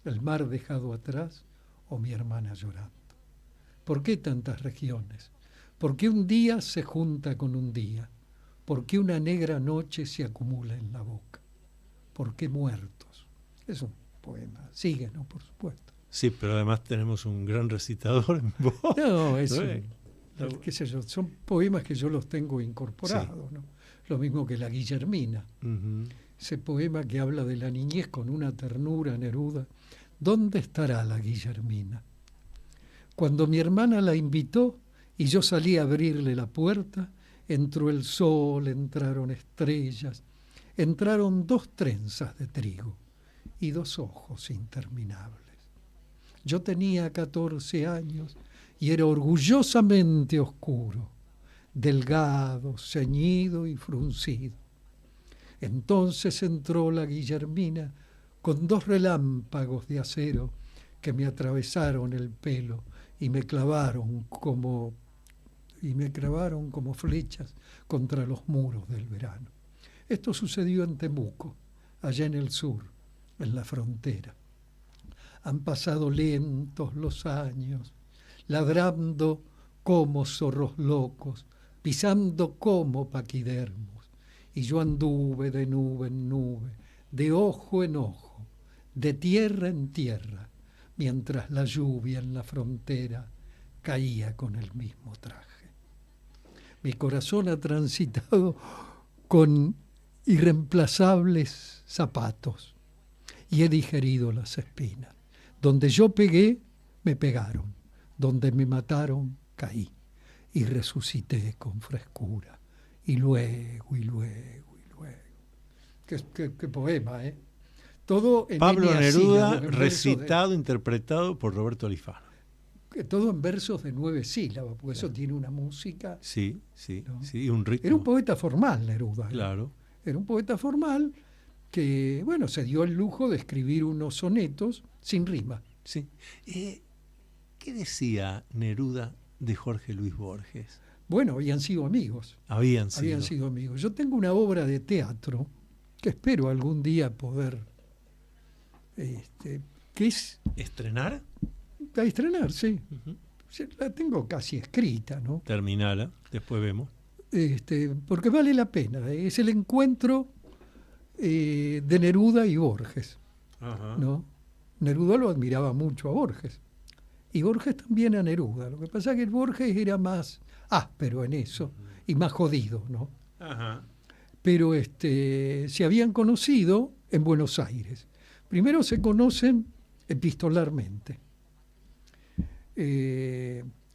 el mar dejado atrás o mi hermana llorando. ¿Por qué tantas regiones? ¿Por qué un día se junta con un día? ¿Por qué una negra noche se acumula en la boca? ¿Por qué muertos? Es un poema. Sigue, ¿no? Por supuesto. Sí, pero además tenemos un gran recitador en voz. No, qué sé yo, son poemas que yo los tengo incorporados, sí. ¿No? Lo mismo que La Guillermina. Ese poema que habla de la niñez con una ternura, Neruda. ¿Dónde estará la Guillermina? Cuando mi hermana la invitó y yo salí a abrirle la puerta, entró el sol, entraron estrellas, entraron 2 trenzas de trigo y 2 ojos interminables. Yo tenía 14 años y era orgullosamente oscuro, delgado, ceñido y fruncido. Entonces entró la Guillermina con 2 relámpagos de acero que me atravesaron el pelo y me clavaron como flechas contra los muros del verano. Esto sucedió en Temuco, allá en el sur, en la frontera. Han pasado lentos los años, ladrando como zorros locos, pisando como paquidermos, y yo anduve de nube en nube, de ojo en ojo, de tierra en tierra, mientras la lluvia en la frontera caía con el mismo traje. Mi corazón ha transitado con irreemplazables zapatos y he digerido las espinas. Donde yo pegué, me pegaron. Donde me mataron, caí. Y resucité con frescura. Y luego, y luego, y luego. Qué poema, ¿eh? Todo en Pablo Neruda, sílabas, recitado, interpretado por Roberto Alifano. Todo en versos de 9 sílabas, porque eso tiene una música. Sí, sí, ¿no? sí, un ritmo. Era un poeta formal, Neruda. Claro. Era un poeta formal que, bueno, se dio el lujo de escribir unos sonetos sin rima. Sí. ¿Qué decía Neruda de Jorge Luis Borges? Bueno, habían sido amigos. Habían sido amigos. Yo tengo una obra de teatro que espero algún día poder, que es ¿Estrenar? a estrenar, sí. Uh-huh. La tengo casi escrita, ¿no? Terminala, después vemos. Porque vale la pena. Es el encuentro de Neruda y Borges. Ajá. ¿No? Neruda lo admiraba mucho a Borges. Y Borges también a Neruda. Lo que pasa es que Borges era más áspero en eso y más jodido, ¿no? Ajá. Pero se habían conocido en Buenos Aires. Primero se conocen epistolarmente.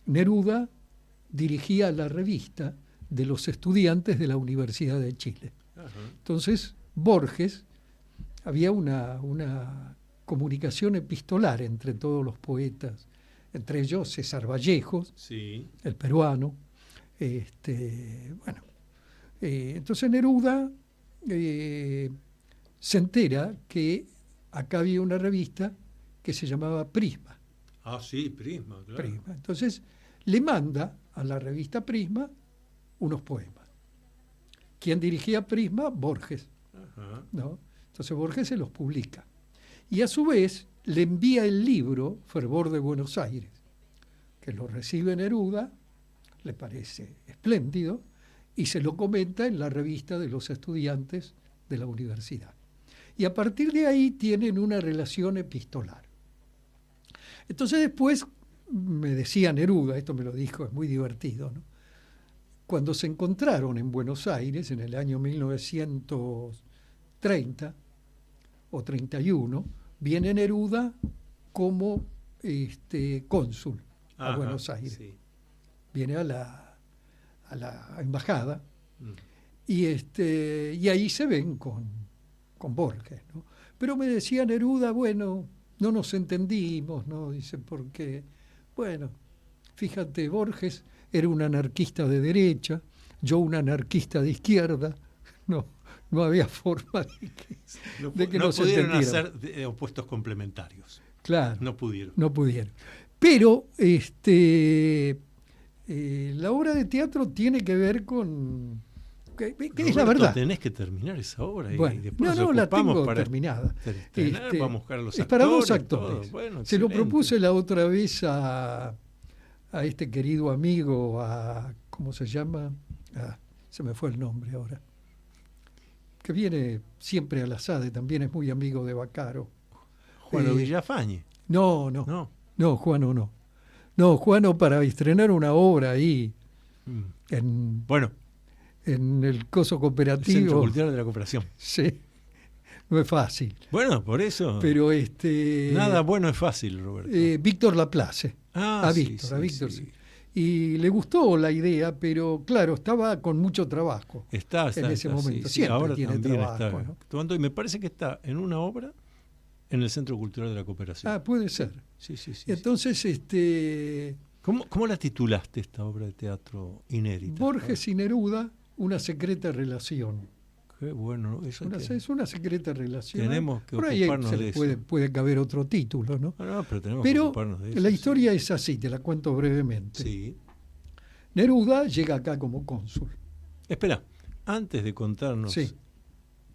Neruda dirigía la revista de los estudiantes de la Universidad de Chile. Ajá. Entonces, Borges, había una comunicación epistolar entre todos los poetas, entre ellos César Vallejos, Sí. el peruano. Entonces Neruda se entera que acá había una revista que se llamaba Prisma. Ah, sí, Prisma, claro. Prisma. Entonces le manda a la revista Prisma unos poemas. ¿Quién dirigía Prisma? Borges. Ajá. ¿No? Entonces Borges se los publica. Y a su vez le envía el libro Fervor de Buenos Aires, que lo recibe Neruda, le parece espléndido, y se lo comenta en la revista de los estudiantes de la universidad. Y a partir de ahí tienen una relación epistolar. Entonces después me decía Neruda, esto me lo dijo, es muy divertido, ¿no? Cuando se encontraron en Buenos Aires en el año 1930 o 31, viene Neruda como cónsul a Ajá, Buenos Aires. Sí. Viene a la embajada Mm. y ahí se ven con Borges, ¿no? Pero me decía Neruda, bueno, no nos entendimos, ¿no? Dice, porque, bueno, fíjate, Borges era un anarquista de derecha, yo un anarquista de izquierda, no había forma de que no nos pudieron entendiéramos. hacer opuestos complementarios. Claro, No pudieron. no pudieron. Pero la obra de teatro tiene que ver con... que es la verdad. Tenés que terminar esa obra y Bueno, después no, nos la ocupamos tengo para terminada. estrenar, vamos a buscar a los es actores. para dos todo. actores. Bueno, Se lo excelente. propuse la otra vez a este querido amigo, ¿cómo se llama? Se me fue el nombre ahora. Que viene siempre a la SADE, también es muy amigo de Bacaro. Juan Villafañe. No, Juano no. No, Juano para estrenar una obra ahí Bueno, en el coso el cooperativo. Centro Cultural de la Cooperación. Sí, no es fácil. Bueno, por eso. Pero nada bueno es fácil, Roberto. Víctor Laplace. a Víctor, sí. Y le gustó la idea, pero claro, estaba con mucho trabajo Está en ese momento. sí, Siempre ahora tiene también trabajo, está ¿no? actuando, y me parece que está en una obra en el Centro Cultural de la Cooperación. Puede ser. Sí. Entonces, ¿Cómo la titulaste esta obra de teatro inédita? Borges y Neruda, una secreta relación. Qué bueno, Es una secreta relación. Tenemos que por ahí ocuparnos de eso. Puede caber otro título, ¿no? No, pero tenemos que ocuparnos de eso. La historia es así, te la cuento brevemente. Sí. Neruda llega acá como cónsul. Espera, antes de contarnos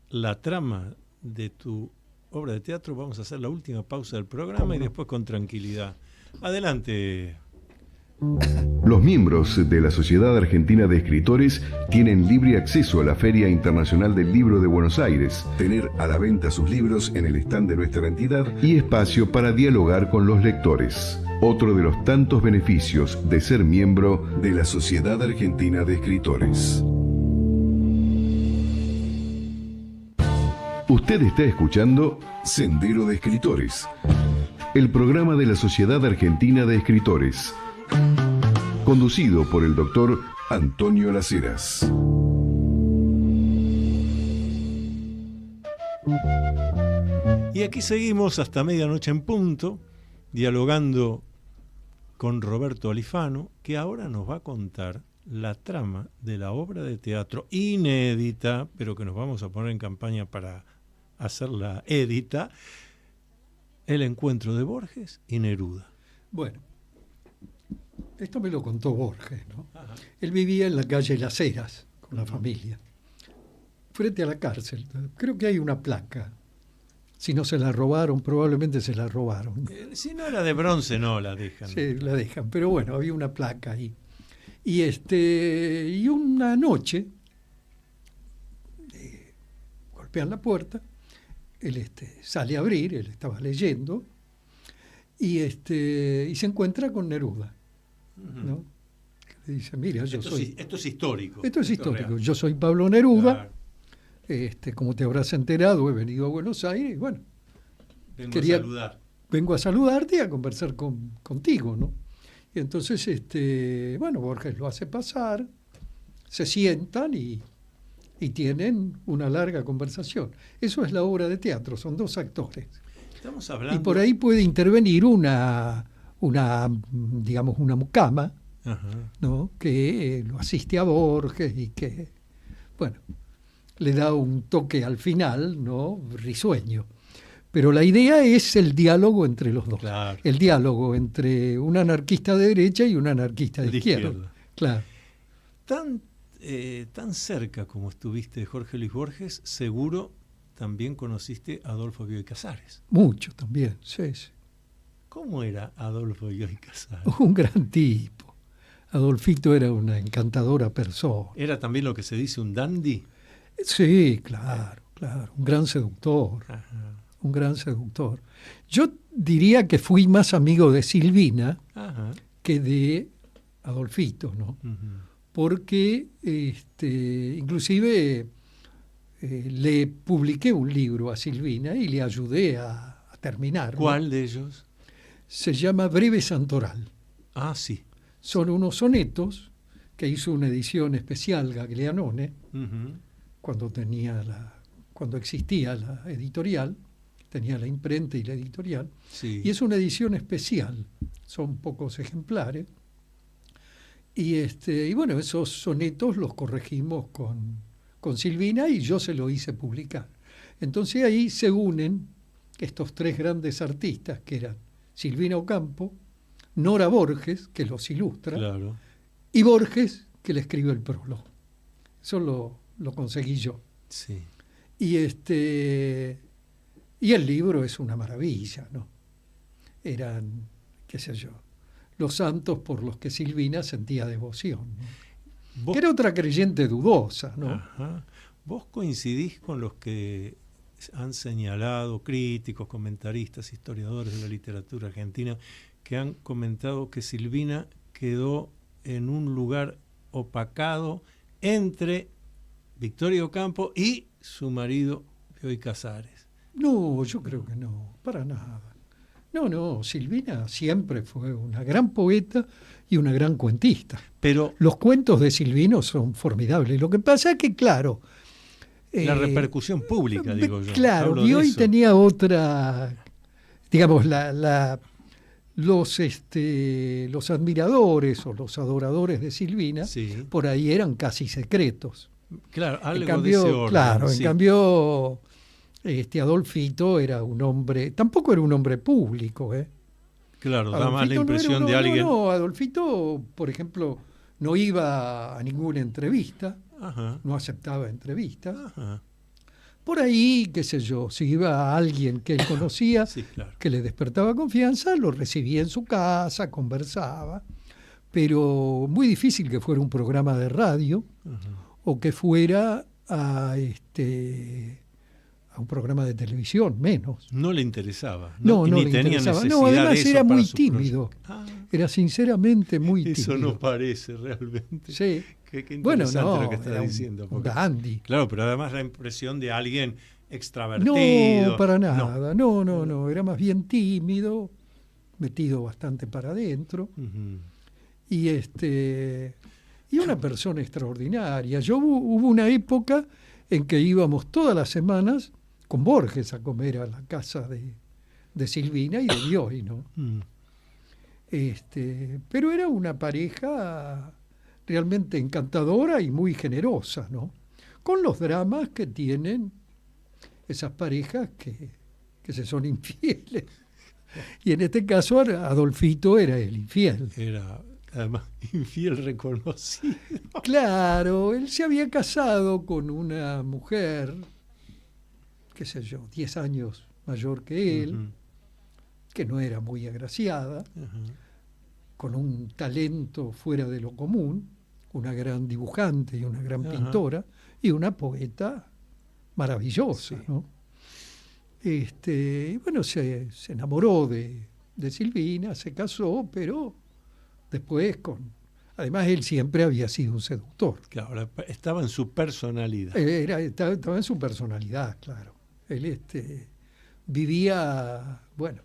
la trama de tu obra de teatro, vamos a hacer la última pausa del programa y después con tranquilidad. Adelante. Los miembros de la Sociedad Argentina de Escritores tienen libre acceso a la Feria Internacional del Libro de Buenos Aires, tener a la venta sus libros en el stand de nuestra entidad y espacio para dialogar con los lectores. Otro de los tantos beneficios de ser miembro de la Sociedad Argentina de Escritores. Usted está escuchando Sendero de Escritores, el programa de la Sociedad Argentina de Escritores, conducido por el doctor Antonio Las Heras. Y aquí seguimos hasta medianoche en punto, dialogando con Roberto Alifano, que ahora nos va a contar la trama de la obra de teatro inédita, pero que nos vamos a poner en campaña para hacerla édita, El encuentro de Borges y Neruda. Bueno, esto me lo contó Borges, ¿no? Ajá. Él vivía en la calle Las Heras con la familia, frente a la cárcel. Creo que hay una placa. Si no se la robaron, probablemente se la robaron. Si no era de bronce, no la dejan. Sí, la dejan, pero bueno, había una placa ahí. Y una noche golpean la puerta, él sale a abrir, él estaba leyendo, y se encuentra con Neruda, ¿no? Le dice, mira, esto es histórico. Esto es histórico. Yo soy Pablo Neruda, claro. Como te habrás enterado, he venido a Buenos Aires, y bueno, vengo a saludarte y a conversar contigo, ¿no? Y entonces, Borges lo hace pasar, se sientan y tienen una larga conversación. Eso es la obra de teatro, son dos actores. Estamos hablando... Y por ahí puede intervenir una mucama, ¿no? Que lo asiste a Borges y que, bueno, le da un toque al final, ¿no? Risueño. Pero la idea es el diálogo entre los dos. Claro. El diálogo entre un anarquista de derecha y un anarquista de izquierda. Claro. Tan cerca como estuviste de Jorge Luis Borges, seguro también conociste a Adolfo Bioy Casares. Mucho también, sí. ¿Cómo era Adolfo Bioy Casares? Un gran tipo. Adolfito era una encantadora persona. ¿Era también lo que se dice un dandy? Sí, claro. Un gran seductor. Ajá. Un gran seductor. Yo diría que fui más amigo de Silvina que de Adolfito, ¿no? Porque inclusive le publiqué un libro a Silvina y le ayudé a terminar. ¿Cuál de ellos? Se llama Breve Santoral. Ah, sí. Son unos sonetos que hizo una edición especial Gaglianone, cuando existía la editorial. Tenía la imprenta y la editorial, y es una edición especial, son pocos ejemplares, y bueno, esos sonetos los corregimos con Silvina y yo se lo hice publicar. Entonces ahí se unen estos tres grandes artistas, que eran Silvina Ocampo, Nora Borges, que los ilustra, claro, y Borges, que le escribe el prólogo. Eso lo conseguí yo. Sí. Y el libro es una maravilla, ¿no? Eran, qué sé yo, los santos por los que Silvina sentía devoción, ¿no? Que era otra creyente dudosa, ¿no? Ajá. ¿Vos coincidís con los que han señalado, críticos, comentaristas, historiadores de la literatura argentina, que han comentado que Silvina quedó en un lugar opacado entre Victoria Ocampo y su marido Bioy Casares? No, yo creo que no, para nada. No, Silvina siempre fue una gran poeta y una gran cuentista. Pero los cuentos de Silvino son formidables. Lo que pasa es que, claro... la repercusión pública, digo yo. Claro, Bioy tenía otra... Digamos, los admiradores o los adoradores de Silvina, por ahí eran casi secretos. Claro, algo En cambio, de ese orden. claro, Sí. en cambio, Adolfito era un hombre, tampoco era un hombre público, ¿eh? Claro, da más la Adolfito no era impresión uno- de alguien. No, Adolfito, por ejemplo, no iba a ninguna entrevista, Ajá, no aceptaba entrevistas. ajá. Por ahí, qué sé yo, si iba a alguien que él conocía, Sí, claro. que le despertaba confianza, lo recibía en su casa, conversaba, pero muy difícil que fuera un programa de radio Ajá. o que fuera a un programa de televisión, menos. No le interesaba. No, y no ni le tenía interesaba. necesidad No, de además eso era para muy su tímido. proyecto. Ah, Era sinceramente muy eso tímido. no parece realmente. Sí. Qué Bueno, interesante no, lo que está era diciendo. un porque- dandy. Claro, pero además la impresión de alguien extravertido. No, para nada. No. Era más bien tímido, metido bastante para adentro. Ujú. Y una persona extraordinaria. Hubo una época en que íbamos todas las semanas con Borges a comer a la casa de Silvina y de Bioy, ¿no? Mm. Pero era una pareja realmente encantadora y muy generosa, ¿no? Con los dramas que tienen esas parejas que se son infieles. Y en este caso Adolfito era el infiel. Era además infiel reconocido. Claro, él se había casado con una mujer, qué sé yo, 10 años mayor que él, Ujú. que no era muy agraciada, Ajá. con un talento fuera de lo común, una gran dibujante y una gran Ajá. pintora, y una poeta maravillosa, Sí. ¿no? Y bueno, se enamoró de Silvina, se casó, pero después Además, él siempre había sido un seductor. Claro, estaba en su personalidad. Estaba en su personalidad, claro. Él vivía, bueno,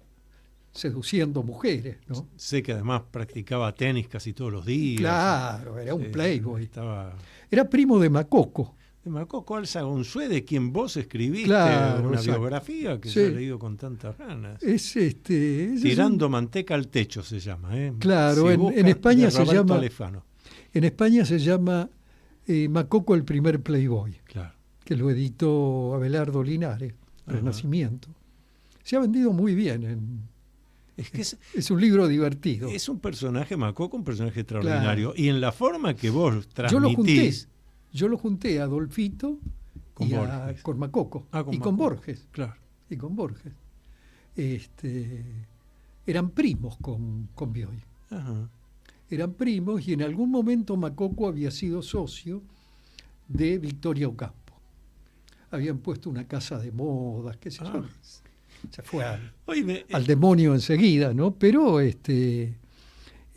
seduciendo mujeres, ¿no? Sé que además practicaba tenis casi todos los días. Claro, era un playboy. Estaba... Era primo de Macoco. De Macoco Alza Gonzúe, de quien vos escribiste Claro, una exacto. biografía que Sí. yo he leído con tantas ganas. Ese es Tirando manteca al techo se llama. ¿Eh? Claro, Si en busca, España de se Roberto llama- Alefano. En España se llama Macoco el primer playboy, Claro. que lo editó Abelardo Linares, Ajá. Renacimiento. Se ha vendido muy bien. Es que Es un libro divertido. es un personaje, Macoco, un personaje extraordinario. Y en la forma que vos Yo lo junté. transmitís. Yo lo junté a Adolfito Con y Borges. con Macoco. Ah, con y con Macoco. Borges. Claro. Y con Borges. Eran primos con Bioy. Ajá. Eran primos y en algún momento Macoco había sido socio de Victoria Ocampo. Habían puesto una casa de modas, qué sé yo. Se fue Oíme, al demonio enseguida, ¿no? Pero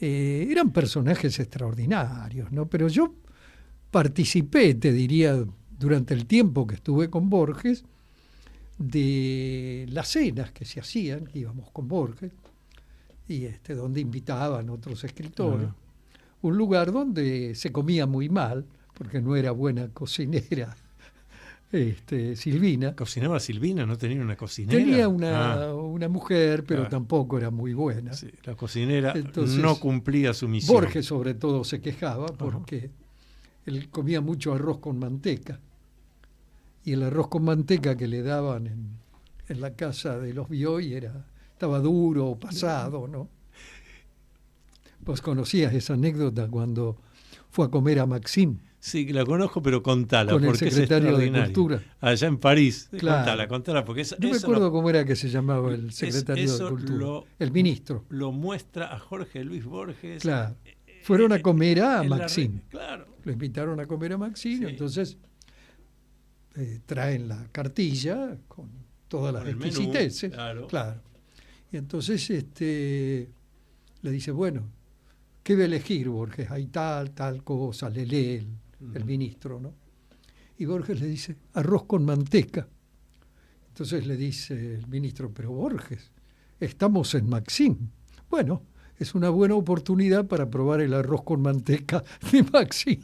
eran personajes extraordinarios, ¿no? Pero yo participé, te diría, durante el tiempo que estuve con Borges, de las cenas que se hacían, que íbamos con Borges, y donde invitaban otros escritores. Ajá. Un lugar donde se comía muy mal, porque no era buena cocinera Silvina. ¿Cocinaba Silvina? ¿No tenía una cocinera? Tenía Ah, una mujer, pero Claro. tampoco era muy buena. sí, la cocinera Entonces, no cumplía su misión. Borges sobre todo se quejaba porque él comía mucho arroz con manteca. Y el arroz con manteca que le daban en la casa de los Bioy estaba duro, pasado, ¿no? Vos conocías esa anécdota cuando fue a comer a Maxim. Sí, la conozco, pero contala, Con el porque es secretario de extraordinario. Cultura. Allá en París. Claro. Contala, porque eso, No me eso acuerdo cómo era que se llamaba el secretario eso de Cultura. lo- El ministro. lo muestra a Jorge Luis Borges. Claro. Fueron a comer a en la Maxim. claro. Lo invitaron a comer a Maxim, Sí. entonces traen la cartilla con todas las Con el menú, exquisiteces. claro. Y entonces le dice, bueno, ¿qué va a elegir Borges? Hay tal cosa, le lee el ministro, ¿no? Y Borges le dice, arroz con manteca. Entonces le dice el ministro, pero Borges, estamos en Maxim. Bueno, es una buena oportunidad para probar el arroz con manteca de Maxim.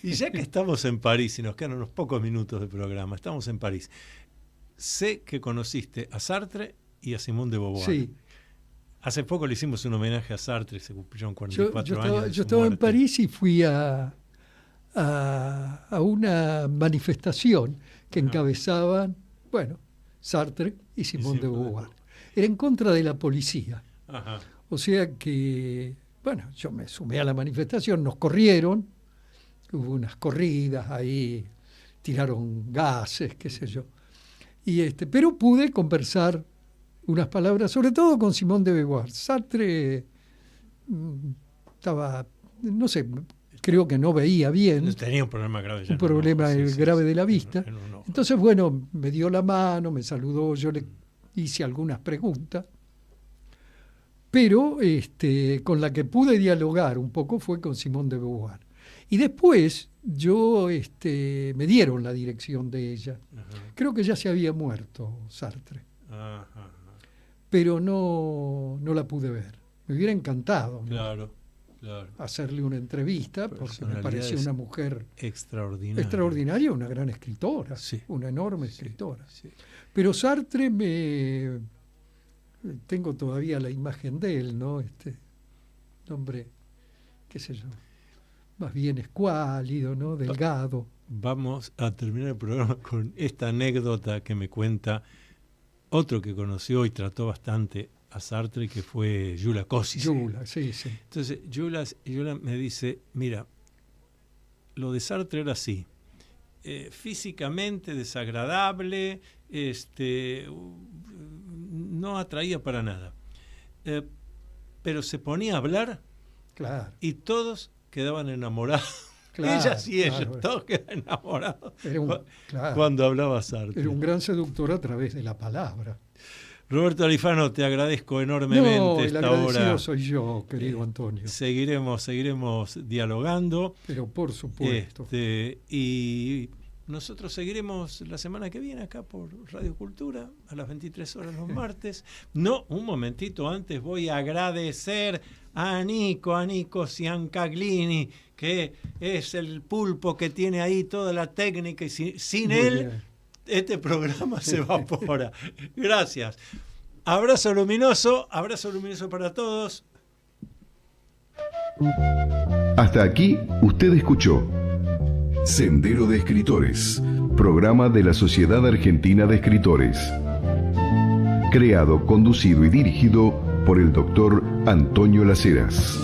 Y ya que estamos en París, y nos quedan unos pocos minutos de programa, estamos en París. Sé que conociste a Sartre y a Simone de Beauvoir. Sí. Hace poco le hicimos un homenaje a Sartre, se cumplieron 44 años. de Yo su estaba en muerte. París y fui a a una manifestación que encabezaban, bueno, Sartre y Simone de Beauvoir. Era en contra de la policía. Ajá. O sea que, bueno, yo me sumé a la manifestación, nos corrieron, hubo unas corridas ahí, tiraron gases, qué sé yo. Pero pude conversar unas palabras, sobre todo con Simone de Beauvoir. Sartre estaba, no sé, creo que no veía bien. Tenía un problema grave. Un problema grave de la vista. Entonces, bueno, me dio la mano, me saludó, yo le hice algunas preguntas, pero con la que pude dialogar un poco fue con Simone de Beauvoir. Y después me dieron la dirección de ella. Ajá. Creo que ya se había muerto Sartre. Ajá. Pero no la pude ver. Me hubiera encantado, ¿no? Claro. Hacerle una entrevista, porque me parecía una mujer extraordinaria, una gran escritora, sí. Una enorme escritora. Sí. Pero Sartre tengo todavía la imagen de él, ¿no? Hombre, qué sé yo, más bien escuálido, ¿no? Delgado. Vamos a terminar el programa con esta anécdota que me cuenta otro que conoció y trató bastante a Sartre, que fue Gyula Kosice. Gyula, sí. Entonces, Gyula me dice, mira, lo de Sartre era así, físicamente desagradable, no atraía para nada, pero se ponía a hablar, claro, y todos quedaban enamorados. Claro, ellas y ellos, todos quedaban enamorados claro, cuando hablaba Sartre. Era un gran seductor a través de la palabra. Roberto Alifano, te agradezco enormemente esta hora. El agradecido soy yo, querido Antonio. Seguiremos dialogando. Pero por supuesto. Y nosotros seguiremos la semana que viene acá por Radio Cultura, a las 23 horas los martes. No, un momentito antes voy a agradecer a Nico Ciancaglini, que es el pulpo que tiene ahí toda la técnica, y sin él... Bien. Este programa se evapora. Gracias. Abrazo luminoso para todos. Hasta aquí usted escuchó Sendero de Escritores, programa de la Sociedad Argentina de Escritores. Creado, conducido y dirigido por el doctor Antonio Las Heras.